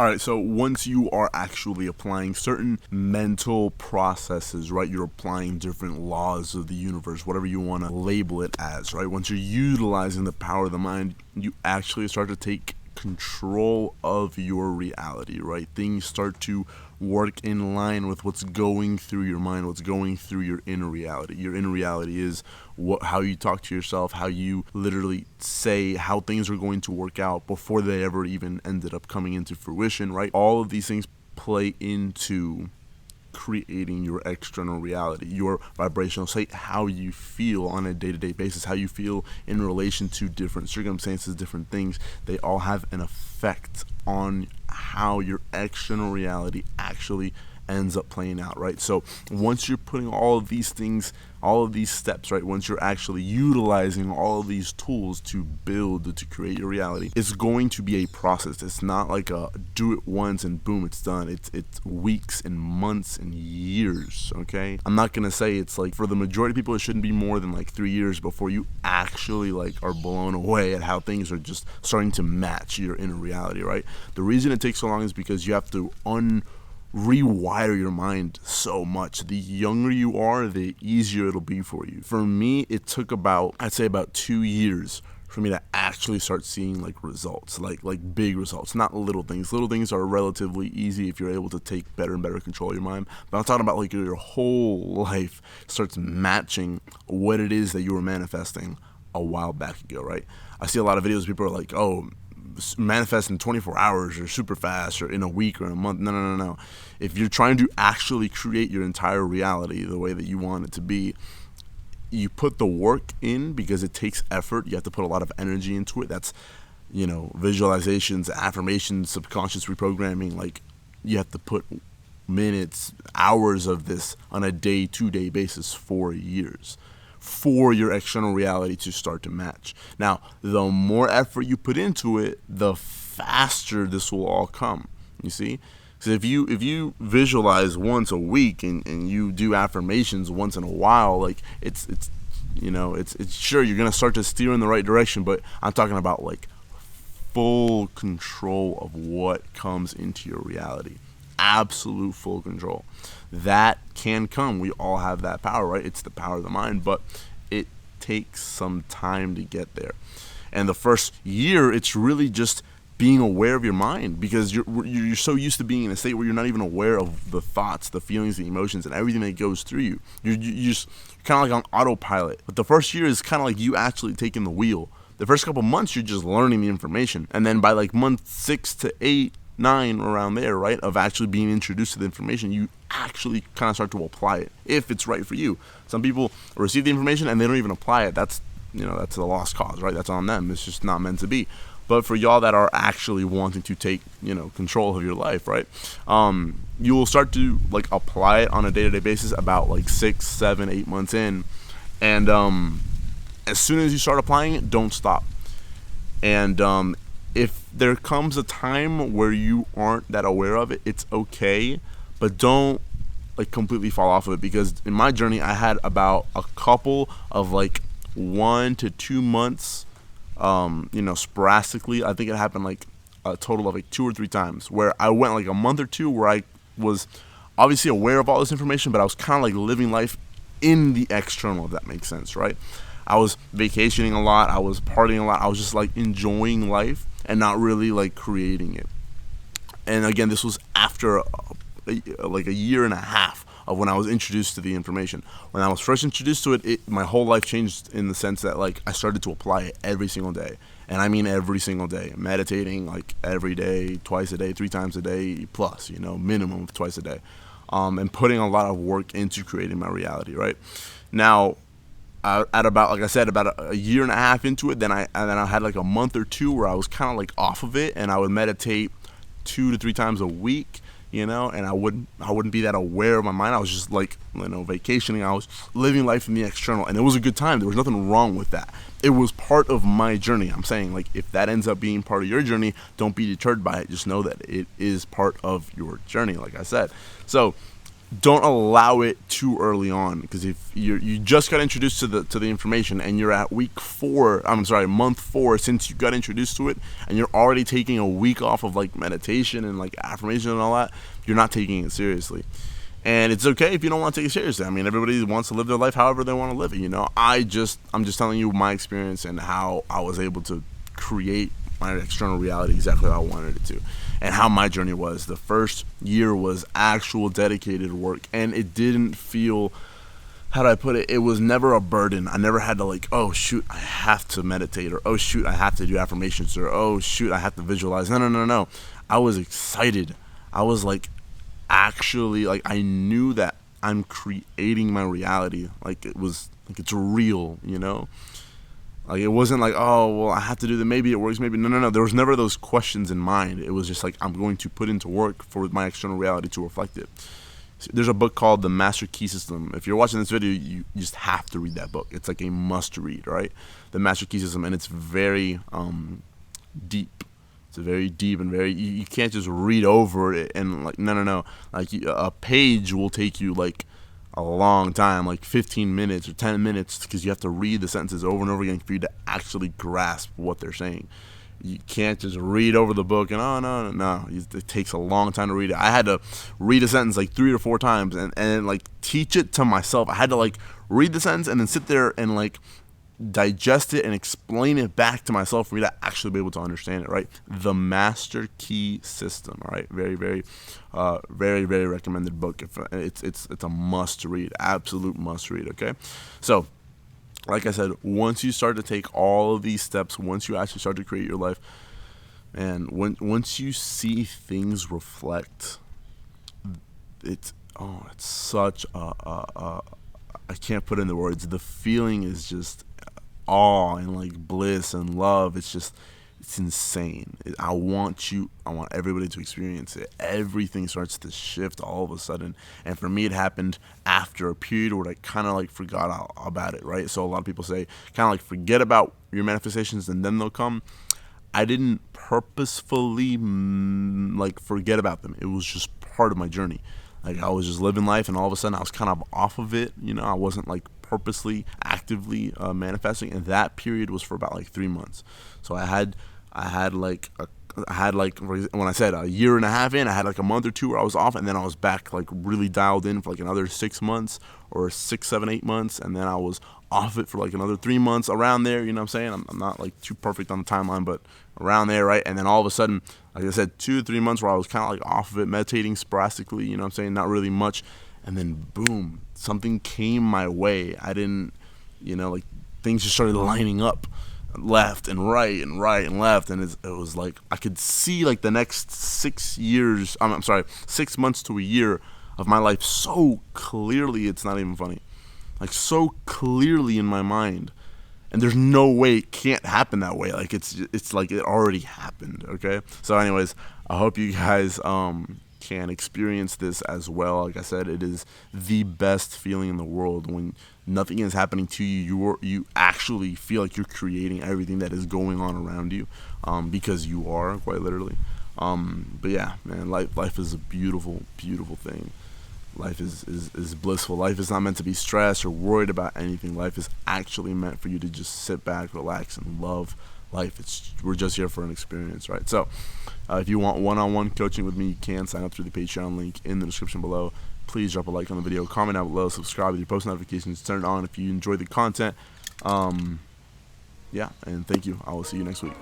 All right, so once you are actually applying certain mental processes, right, you're applying different laws of the universe, whatever you want to label it as, right? Once you're utilizing the power of the mind, you actually start to take control of your reality, right? Things start to work in line with what's going through your mind, what's going through your inner reality. Your inner reality is how you talk to yourself, how you literally say how things are going to work out before they ever even ended up coming into fruition, right? All of these things play into creating your external reality, your vibrational state, how you feel on a day-to-day basis, how you feel in relation to different circumstances, different things. They all have an effect on how your external reality actually ends up playing out, right? So once you're putting all of these things, all of these steps, right, once you're actually utilizing all of these tools to build, to create your reality, it's going to be a process. It's not like a do it once and boom, it's done. It's weeks and months and years, okay? I'm not gonna say it's like, for the majority of people, it shouldn't be more than like 3 years before you actually like are blown away at how things are just starting to match your inner reality, right? The reason it takes so long is because you have to rewire your mind so much. The younger you are, the easier it'll be for you. For me, it took I'd say about 2 years for me to actually start seeing like results, like big results, not little things. Little things are relatively easy if you're able to take better and better control of your mind. But I'm talking about like your whole life starts matching what it is that you were manifesting a while back ago, right? I see a lot of videos, people are like, oh, manifest in 24 hours or super fast or in a week or in a month. No. If you're trying to actually create your entire reality the way that you want it to be, you put the work in because it takes effort. You have to put a lot of energy into it. That's, visualizations, affirmations, subconscious reprogramming. Like, you have to put minutes, hours of this on a day-to-day basis for years for your external reality to start to match. Now, the more effort you put into it, the faster this will all come. You see? Because if you visualize once a week and you do affirmations once in a while, like it's sure you're gonna start to steer in the right direction, but I'm talking about like full control of what comes into your reality. Absolute full control. That can come. We all have that power, right? It's the power of the mind, but it takes some time to get there. And the first year, it's really just being aware of your mind, because you're so used to being in a state where you're not even aware of the thoughts, the feelings, the emotions, and everything that goes through you. You're just kind of like on autopilot. But the first year is kind of like you actually taking the wheel. The first couple months, you're just learning the information. And then by like month 6 to 8, 9, around there, right, of actually being introduced to the information, you actually kind of start to apply it if it's right for you. Some people receive the information and they don't even apply it. That's a lost cause, right? That's on them. It's just not meant to be. But for y'all that are actually wanting to take control of your life, right, you will start to like apply it on a day-to-day basis about like 6, 7, 8 months in, and as soon as you start applying it, don't stop. And if there comes a time where you aren't that aware of it, it's okay, but don't like completely fall off of it, because in my journey, I had about a couple of like 1 to 2 months, sporadically. I think it happened like a total of like 2 or 3 times where I went like a month or two where I was obviously aware of all this information, but I was kind of like living life in the external, if that makes sense, right? I was vacationing a lot. I was partying a lot. I was just like enjoying life and not really like creating it. And again, this was after like a year and a half of when I was introduced to the information. When I was first introduced to it, my whole life changed in the sense that like I started to apply it every single day. And I mean every single day. Meditating like every day, twice a day, 3 times a day plus, minimum of twice a day. And putting a lot of work into creating my reality, right? Now, at about, like I said, about a year and a half into it, then I had like a month or 2 where I was kind of like off of it, and I would meditate 2 to 3 times a week, and I wouldn't be that aware of my mind. I was just like, vacationing. I was living life in the external, and it was a good time. There was nothing wrong with that. It was part of my journey. I'm saying, like, if that ends up being part of your journey, don't be deterred by it. Just know that it is part of your journey, like I said. So don't allow it too early on, because if you just got introduced to the information and you're at month 4 since you got introduced to it, and you're already taking a week off of like meditation and like affirmation and all that, you're not taking it seriously. And it's okay if you don't want to take it seriously. I mean, everybody wants to live their life however they want to live it, you know. I'm just telling you my experience and how I was able to create my external reality exactly how I wanted it to, and how my journey was. The first year was actual dedicated work, and it didn't feel, how do I put it, it was never a burden. I never had to like, oh shoot, I have to meditate, or oh shoot, I have to do affirmations, or oh shoot, I have to visualize. No. I was excited. I was like, actually, like, I knew that I'm creating my reality. Like, it was like, it's real, you know. Like, it wasn't like, oh, well, I have to do that. Maybe it works. Maybe no. There was never those questions in mind. It was just like, I'm going to put into work for my external reality to reflect it. There's a book called The Master Key System. If you're watching this video, you just have to read that book. It's like a must read, right? The Master Key System, and it's very deep. It's very deep and very, you can't just read over it and like, no. Like, a page will take you like a long time, like 15 minutes or 10 minutes, because you have to read the sentences over and over again for you to actually grasp what they're saying. You can't just read over the book and no. It takes a long time to read it. I had to read a sentence like 3 or 4 times and like teach it to myself. I had to like read the sentence and then sit there and like digest it and explain it back to myself for me to actually be able to understand it, right? The Master Key System, all right? Very, very recommended book. If it's a must read, absolute must read, okay? So, like I said, once you start to take all of these steps, once you actually start to create your life, and once you see things reflect, it's such I can't put in the words. The feeling is just awe and like bliss and love. It's insane. I want everybody to experience it. Everything starts to shift all of a sudden, and for me it happened after a period where I kind of like forgot about it, right? So a lot of people say kind of like forget about your manifestations and then they'll come. I didn't purposefully like forget about them. It was just part of my journey. Like, I was just living life, and all of a sudden I was kind of off of it, you know. I wasn't like purposely actively manifesting, and that period was for about like 3 months. So I had like when I said a year and a half in, I had like a month or 2 where I was off, and then I was back like really dialed in for like another 6 months or 6, 7, 8 months, and then I was off it for like another 3 months, around there, you know what I'm saying? I'm not like too perfect on the timeline, but around there, right? And then all of a sudden, like I said, 2 to 3 months where I was kind of like off of it, meditating sporadically, you know what I'm saying? Not really much. And then boom, something came my way. I didn't, you know, like things just started lining up left and right and right and left, and it was like I could see like the next 6 years, 6 months to a year of my life so clearly. It's not even funny. Like, so clearly in my mind, and there's no way it can't happen that way. Like, it's like it already happened. Okay, so anyways, I hope you guys can experience this as well. Like I said, it is the best feeling in the world when nothing is happening to you. You actually feel like you're creating everything that is going on around you, because you are, quite literally. But yeah, man, life is a beautiful thing. Life is blissful. Life is not meant to be stressed or worried about anything. Life is actually meant for you to just sit back, relax, and love life. We're just here for an experience, right? So if you want one-on-one coaching with me, you can sign up through the Patreon link in the description below. Please drop a like on the video, comment down below, subscribe with your post notifications, turn it on if you enjoy the content. Yeah, and thank you. I will see you next week.